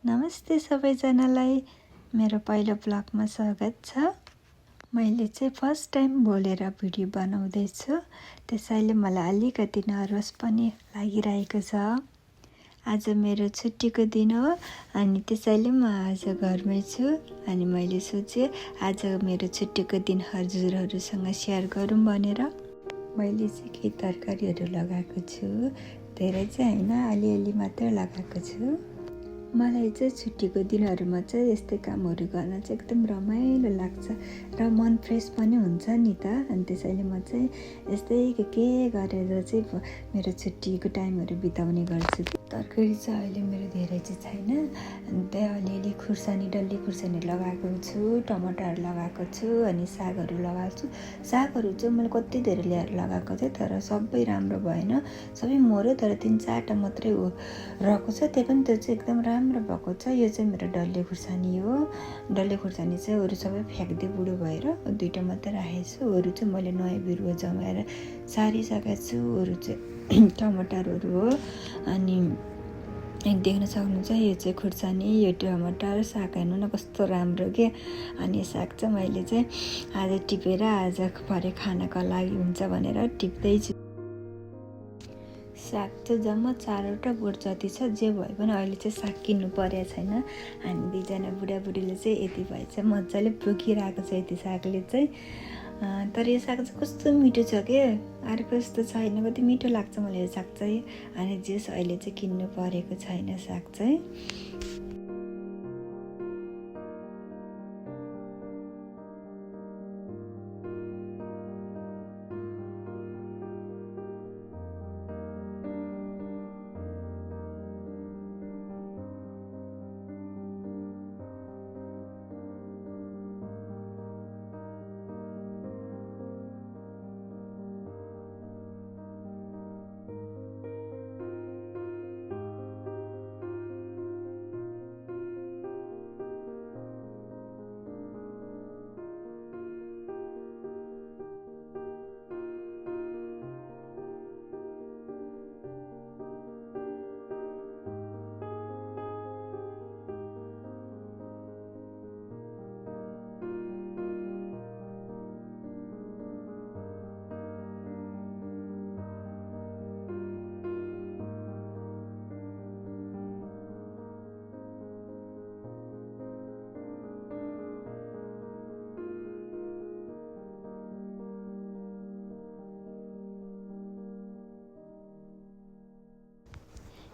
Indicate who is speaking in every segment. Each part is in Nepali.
Speaker 1: नमस्ते सबैजनालाई मेरो पहिलो ब्लगमा स्वागत छ। मैले चाहिँ फर्स्ट टाइम बोलेर भिडियो बनाउँदैछु, त्यसैले मलाई अलिकति नर्भस पनि लागिरहेको छ। आज मेरो छुट्टीको दिन हो अनि त्यसैले म आज घरमै छु अनि मैले सोचेँ आज मेरो छुट्टीको दिन हजुरहरूसँग सेयर गरौँ भनेर मैले चाहिँ केही तरकारीहरू लगाएको छु। धेरै चाहिँ हैन, अलिअलि मात्र लगाएको छु। मलाई चाहिँ छुट्टीको दिनहरूमा चाहिँ यस्तै कामहरू गर्न चाहिँ एकदम रमाइलो लाग्छ र मन फ्रेस पनि हुन्छ नि त। अनि त्यसैले म चाहिँ यस्तै के गरेर चाहिँ मेरो छुट्टीको टाइमहरू बिताउने गर्छु। तरकारी चाहिँ अहिले मेरो धेरै चाहिँ छैन, अनि त्यही अलिअलि खुर्सानी डल्ले खुर्सानी लगाएको छु, टमाटरहरू लगाएको छु अनि सागहरू लगाएको छु। सागहरू चाहिँ मैले कति धेरै ल्याएर लगाएको थिएँ तर सबै राम्रो भएन, सबै मऱ्यो। तर 3-4टा मात्रै रहेको छ, त्यही पनि त्यो चाहिँ एकदम राम्रो भएको छ। यो चाहिँ मेरो डल्ले खुर्सानी हो। डल्ले खुर्सानी चाहिँ अरू सबै फ्याँक्दै बुढो भएर 2टा मात्रै राखेको छु। अरू चाहिँ मैले नयाँ बिरुवा जमाएर सारिसकेको छु। अरू चाहिँ टमाटरहरू हो। अनि देख्न सक्नुहुन्छ यो चाहिँ खुर्सानी, यो टमाटर, साग हेर्नु न कस्तो राम्रो के। अनि साग चाहिँ मैले चाहिँ आज टिपेर आज भरे खानाको लागि हुन्छ भनेर टिप्दैछु। साग चाहिँ जम्मा 4वटा बोट जति छ। जे भए पनि अहिले चाहिँ साग किन्नु परेको छैन। हामी 2जना बुढाबुढीले चाहिँ यति भए चाहिँ मजाले पुगिरहेको छ यति सागले चाहिँ। तर यो साग चाहिँ कस्तो मिठो छ के, अर्को जस्तो छैन, कति मिठो लाग्छ मलाई यो साग चाहिँ। अनि जेस अहिले चाहिँ किन्नु परेको छैन साग चाहिँ।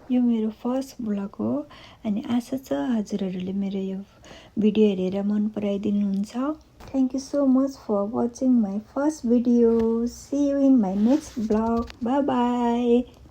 Speaker 1: यो मेरो फर्स्ट ब्लग हो अनि आशा छ हजुरहरूले मेरो यो भिडियो हेरेर मन पराइदिनुहुन्छ। Thank you so much for watching my first video. See you in my next vlog. Bye bye.